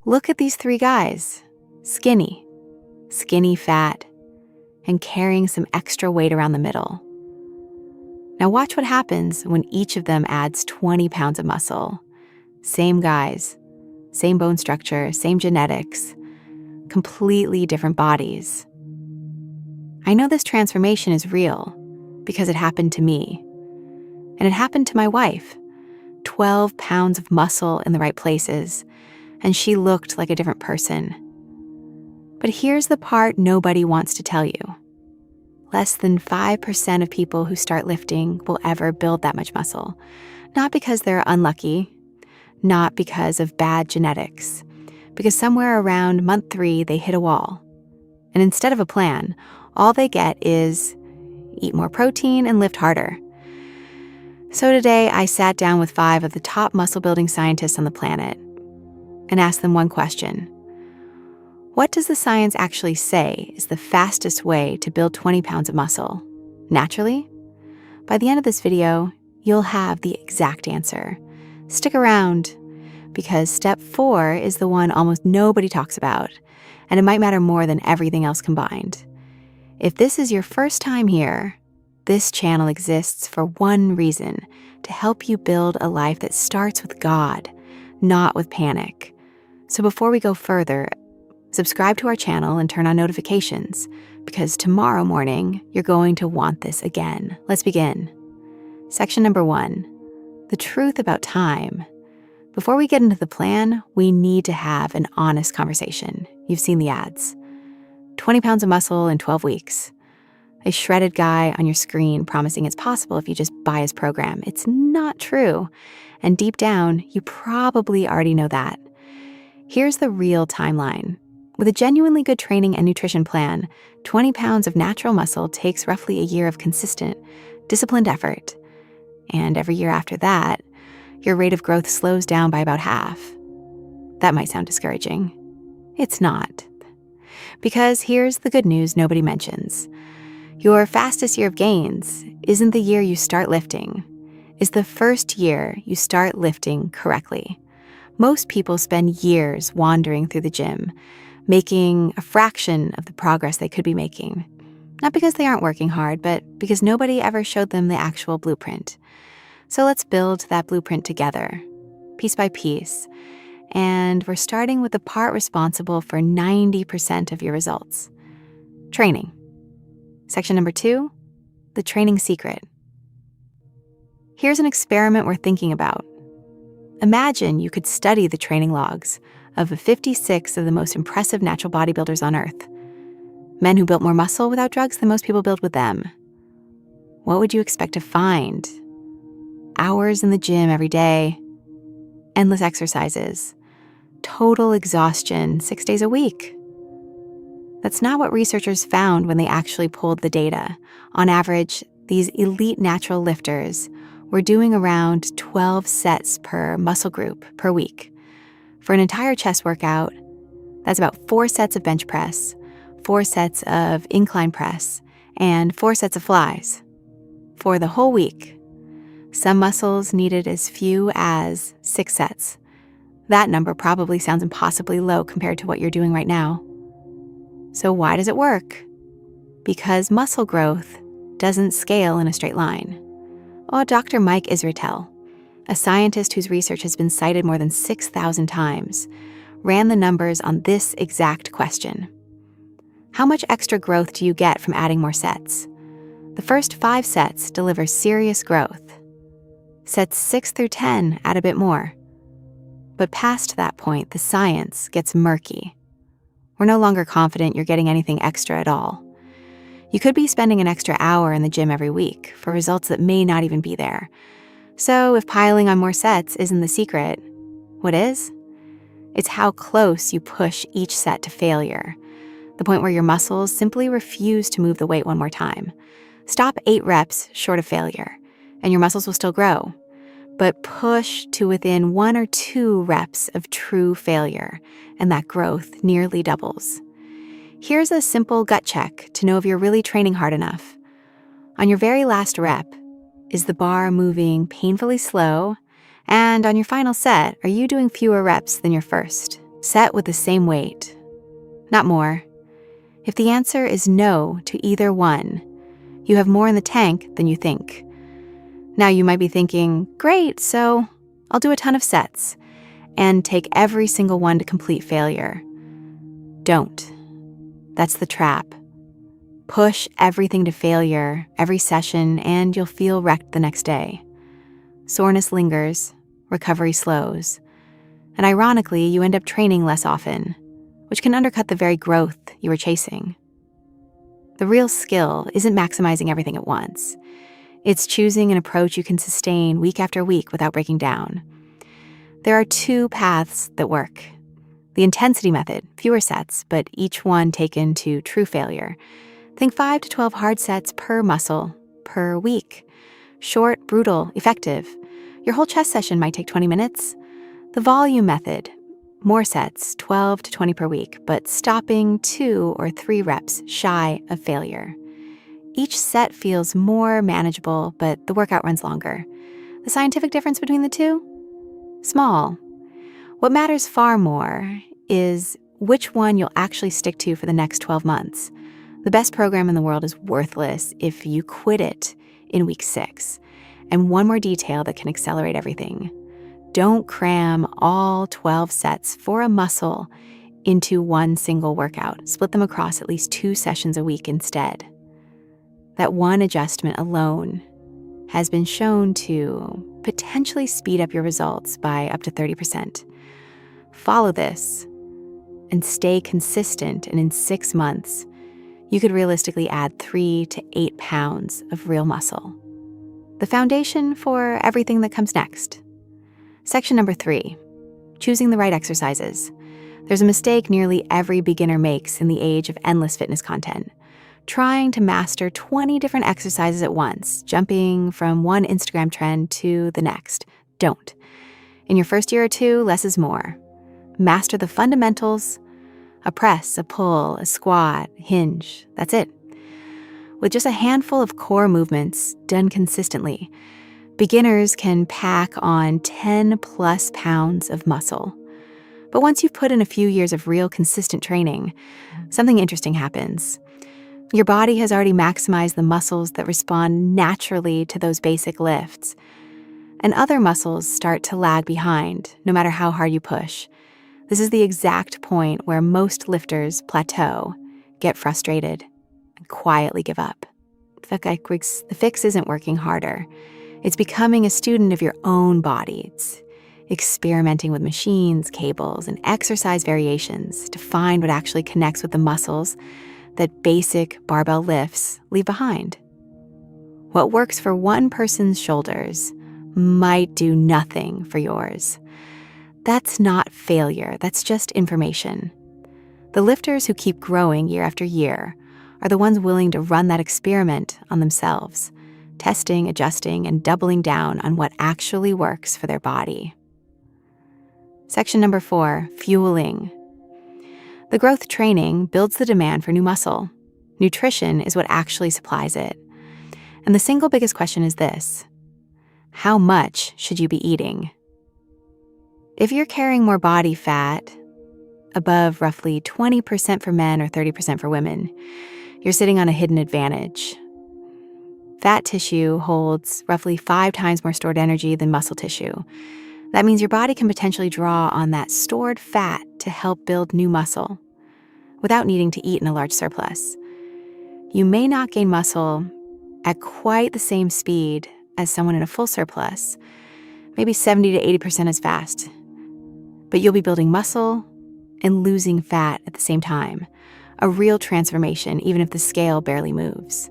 Look at these three guys. Skinny, fat, and carrying some extra weight around the middle. Now watch what happens when each of them adds 20 pounds of muscle. Same guys, same bone structure, same genetics, completely different bodies. I know this transformation is real because it happened to me. And it happened to my wife. 12 pounds of muscle in the right places, and she looked like a different person. But here's the part nobody wants to tell you. Less than 5% of people who start lifting will ever build that much muscle. Not because they're unlucky, not because of bad genetics, because somewhere around month 3, they hit a wall. And instead of a plan, all they get is eat more protein and lift harder. So today, I sat down with 5 of the top muscle-building scientists on the planet and asked them one question. What does the science actually say is the fastest way to build 20 pounds of muscle? Naturally? By the end of this video, you'll have the exact answer. Stick around, because step 4 is the one almost nobody talks about, and it might matter more than everything else combined. If this is your first time here, this channel exists for one reason: to help you build a life that starts with God, not with panic. So before we go further, subscribe to our channel and turn on notifications, because tomorrow morning, you're going to want this again. Let's begin. Section number 1, the truth about time. Before we get into the plan, we need to have an honest conversation. You've seen the ads. 20 pounds of muscle in 12 weeks. A shredded guy on your screen promising it's possible if you just buy his program. It's not true. And deep down, you probably already know that. Here's the real timeline. With a genuinely good training and nutrition plan, 20 pounds of natural muscle takes roughly a year of consistent, disciplined effort. And every year after that, your rate of growth slows down by about half. That might sound discouraging. It's not. Because here's the good news nobody mentions. Your fastest year of gains isn't the year you start lifting. It's the first year you start lifting correctly. Most people spend years wandering through the gym, making a fraction of the progress they could be making. Not because they aren't working hard, but because nobody ever showed them the actual blueprint. So let's build that blueprint together, piece by piece. And we're starting with the part responsible for 90% of your results: training. Section number 2, the training secret. Here's an experiment we're thinking about. Imagine you could study the training logs of 56 of the most impressive natural bodybuilders on Earth. Men who built more muscle without drugs than most people build with them. What would you expect to find? Hours in the gym every day, endless exercises, total exhaustion 6 days a week. That's not what researchers found when they actually pulled the data. On average, these elite natural lifters were doing around 12 sets per muscle group per week. For an entire chest workout, that's about 4 sets of bench press, 4 sets of incline press, and 4 sets of flies. For the whole week, some muscles needed as few as 6 sets. That number probably sounds impossibly low compared to what you're doing right now. So why does it work? Because muscle growth doesn't scale in a straight line. Dr. Mike Israetel, a scientist whose research has been cited more than 6,000 times, ran the numbers on this exact question. How much extra growth do you get from adding more sets? The first 5 sets deliver serious growth. Sets 6 through 10 add a bit more. But past that point, the science gets murky. We're no longer confident you're getting anything extra at all. You could be spending an extra hour in the gym every week for results that may not even be there. So if piling on more sets isn't the secret, what is? It's how close you push each set to failure, the point where your muscles simply refuse to move the weight one more time. Stop 8 reps short of failure, and your muscles will still grow. But push to within 1 or 2 reps of true failure, and that growth nearly doubles. Here's a simple gut check to know if you're really training hard enough. On your very last rep, is the bar moving painfully slow? And on your final set, are you doing fewer reps than your first? Set with the same weight, not more. If the answer is no to either one, you have more in the tank than you think. Now you might be thinking, great, so I'll do a ton of sets and take every single one to complete failure. Don't. That's the trap. Push everything to failure every session and you'll feel wrecked the next day. Soreness lingers, recovery slows, and ironically, you end up training less often, which can undercut the very growth you were chasing. The real skill isn't maximizing everything at once. It's choosing an approach you can sustain week after week without breaking down. There are two paths that work. The intensity method, fewer sets, but each one taken to true failure. Think 5 to 12 hard sets per muscle, per week. Short, brutal, effective. Your whole chest session might take 20 minutes. The volume method, more sets, 12 to 20 per week, but stopping 2 or 3 reps shy of failure. Each set feels more manageable, but the workout runs longer. The scientific difference between the two? Small. What matters far more is which one you'll actually stick to for the next 12 months. The best program in the world is worthless if you quit it in week 6. And one more detail that can accelerate everything. Don't cram all 12 sets for a muscle into one single workout. Split them across at least 2 sessions a week instead. That one adjustment alone has been shown to potentially speed up your results by up to 30%. Follow this and stay consistent, and in 6 months, you could realistically add 3 to 8 pounds of real muscle. The foundation for everything that comes next. Section number 3, choosing the right exercises. There's a mistake nearly every beginner makes in the age of endless fitness content. Trying to master 20 different exercises at once, jumping from one Instagram trend to the next. Don't. In your first year or 2, less is more. Master the fundamentals, a press, a pull, a squat, hinge, that's it. With just a handful of core movements done consistently, beginners can pack on 10 plus pounds of muscle. But once you've put in a few years of real consistent training, something interesting happens. Your body has already maximized the muscles that respond naturally to those basic lifts. And other muscles start to lag behind, no matter how hard you push. This is the exact point where most lifters plateau, get frustrated, and quietly give up. The fix isn't working harder. It's becoming a student of your own body. It's experimenting with machines, cables, and exercise variations to find what actually connects with the muscles that basic barbell lifts leave behind. What works for one person's shoulders might do nothing for yours. That's not failure, that's just information. The lifters who keep growing year after year are the ones willing to run that experiment on themselves, testing, adjusting, and doubling down on what actually works for their body. Section number 4, fueling. The growth training builds the demand for new muscle. Nutrition is what actually supplies it. And the single biggest question is this: how much should you be eating? If you're carrying more body fat, above roughly 20% for men or 30% for women, you're sitting on a hidden advantage. Fat tissue holds roughly 5 times more stored energy than muscle tissue. That means your body can potentially draw on that stored fat to help build new muscle without needing to eat in a large surplus. You may not gain muscle at quite the same speed as someone in a full surplus, maybe 70 to 80% as fast, but you'll be building muscle and losing fat at the same time, a real transformation even if the scale barely moves.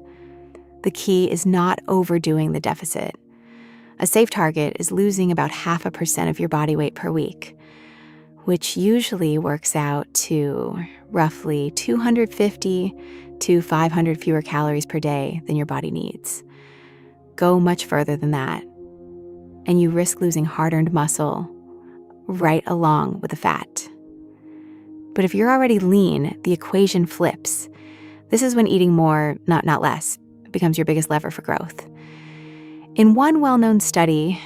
The key is not overdoing the deficit. A safe target is losing about 0.5% of your body weight per week, which usually works out to roughly 250 to 500 fewer calories per day than your body needs. Go much further than that, and you risk losing hard-earned muscle right along with the fat. But if you're already lean, the equation flips. This is when eating more, not less, becomes your biggest lever for growth. In one well-known study,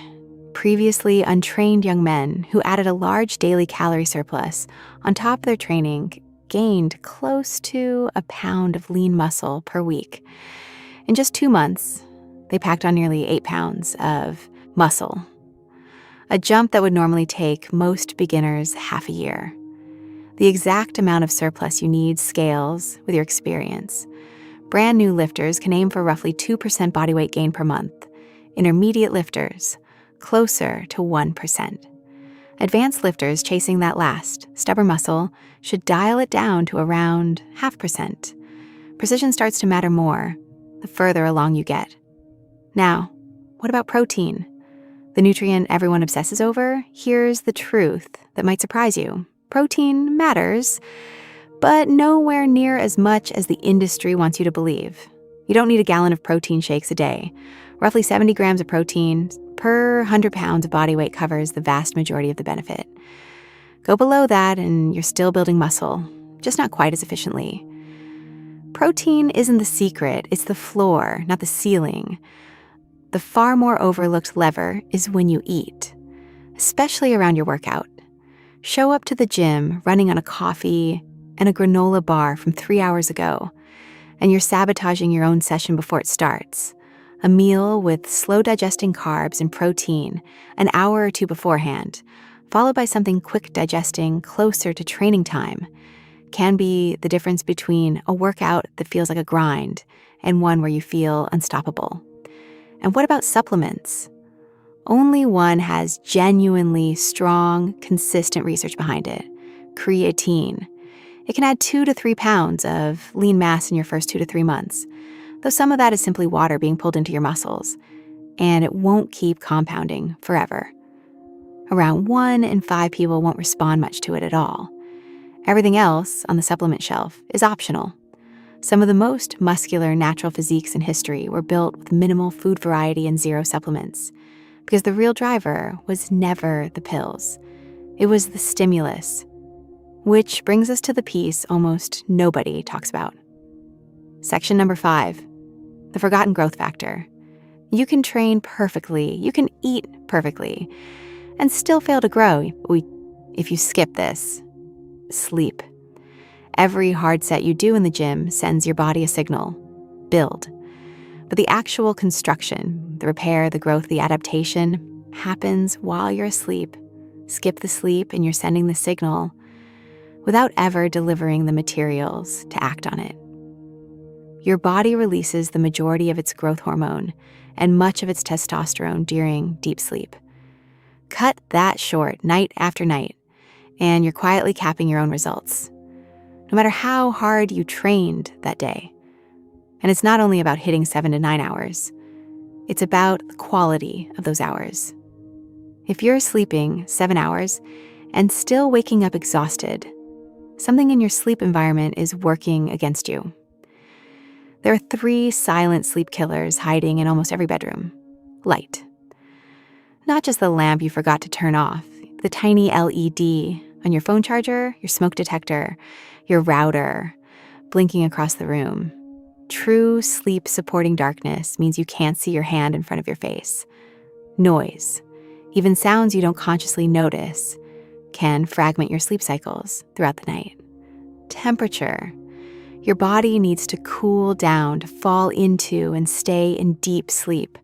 previously untrained young men who added a large daily calorie surplus on top of their training gained close to a pound of lean muscle per week. In just 2 months, they packed on nearly 8 pounds of muscle, a jump that would normally take most beginners half a year. The exact amount of surplus you need scales with your experience. Brand new lifters can aim for roughly 2% body weight gain per month. Intermediate lifters, closer to 1%. Advanced lifters chasing that last, stubborn muscle should dial it down to around 0.5%. Precision starts to matter more the further along you get. Now, what about protein? The nutrient everyone obsesses over? Here's the truth that might surprise you. Protein matters, but nowhere near as much as the industry wants you to believe. You don't need a gallon of protein shakes a day. Roughly 70 grams of protein per 100 pounds of body weight covers the vast majority of the benefit. Go below that and you're still building muscle, just not quite as efficiently. Protein isn't the secret, it's the floor, not the ceiling. The far more overlooked lever is when you eat, especially around your workout. Show up to the gym running on a coffee and a granola bar from 3 hours ago, and you're sabotaging your own session before it starts. A meal with slow-digesting carbs and protein an hour or two beforehand, followed by something quick-digesting closer to training time, can be the difference between a workout that feels like a grind and one where you feel unstoppable. And what about supplements? Only one has genuinely strong, consistent research behind it: creatine. It can add 2 to 3 pounds of lean mass in your first 2 to 3 months, though some of that is simply water being pulled into your muscles, and it won't keep compounding forever. Around 1 in 5 people won't respond much to it at all. Everything else on the supplement shelf is optional. Some of the most muscular natural physiques in history were built with minimal food variety and zero supplements, because the real driver was never the pills. It was the stimulus, which brings us to the piece almost nobody talks about. Section number 5, the forgotten growth factor. You can train perfectly, you can eat perfectly, and still fail to grow if you skip this: sleep. Every hard set you do in the gym sends your body a signal: build. But the actual construction, the repair, the growth, the adaptation happens while you're asleep. Skip the sleep and you're sending the signal without ever delivering the materials to act on it. Your body releases the majority of its growth hormone and much of its testosterone during deep sleep. Cut that short night after night, and you're quietly capping your own results, no matter how hard you trained that day. And it's not only about hitting 7 to 9 hours, it's about the quality of those hours. If you're sleeping 7 hours and still waking up exhausted, something in your sleep environment is working against you. There are 3 silent sleep killers hiding in almost every bedroom. Light. Not just the lamp you forgot to turn off, the tiny LED on your phone charger, your smoke detector, your router, blinking across the room. True sleep-supporting darkness means you can't see your hand in front of your face. Noise, even sounds you don't consciously notice, can fragment your sleep cycles throughout the night. Temperature. Your body needs to cool down to fall into and stay in deep sleep.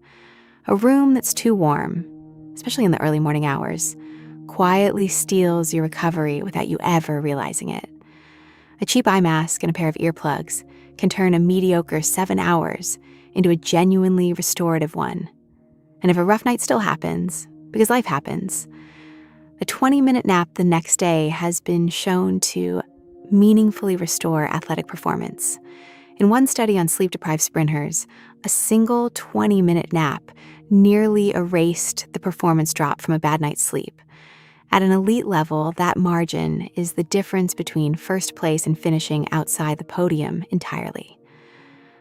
A room that's too warm, especially in the early morning hours, quietly steals your recovery without you ever realizing it. A cheap eye mask and a pair of earplugs can turn a mediocre 7 hours into a genuinely restorative one. And if a rough night still happens, because life happens, a 20-minute nap the next day has been shown to meaningfully restore athletic performance. In one study on sleep-deprived sprinters, a single 20-minute nap nearly erased the performance drop from a bad night's sleep. At an elite level, that margin is the difference between first place and finishing outside the podium entirely.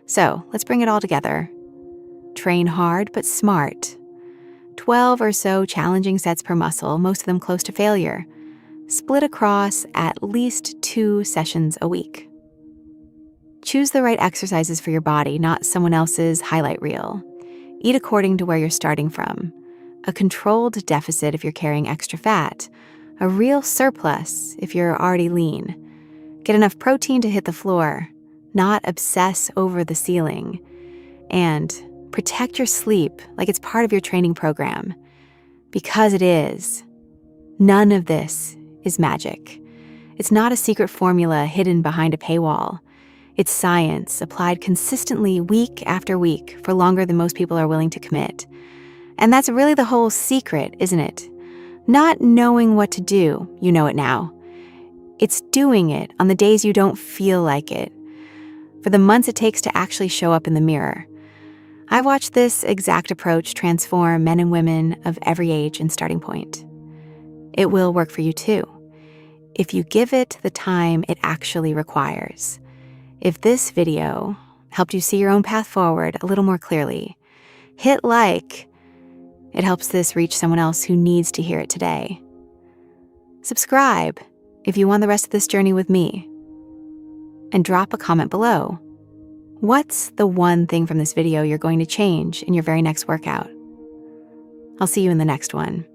So, let's bring it all together. Train hard but smart. 12 or so challenging sets per muscle, most of them close to failure. Split across at least 2 sessions a week. Choose the right exercises for your body, not someone else's highlight reel. Eat according to where you're starting from. a controlled deficit if you're carrying extra fat, a real surplus if you're already lean. Get enough protein to hit the floor, not obsess over the ceiling. And protect your sleep like it's part of your training program. Because it is. None of this is magic. It's not a secret formula hidden behind a paywall. It's science applied consistently week after week for longer than most people are willing to commit. And that's really the whole secret, isn't it? Not knowing what to do, you know it now. It's doing it on the days you don't feel like it, for the months it takes to actually show up in the mirror. I've watched this exact approach transform men and women of every age and starting point. It will work for you too, if you give it the time it actually requires. If this video helped you see your own path forward a little more clearly, hit like. It helps this reach someone else who needs to hear it today. Subscribe if you want the rest of this journey with me. And drop a comment below. What's the one thing from this video you're going to change in your very next workout? I'll see you in the next one.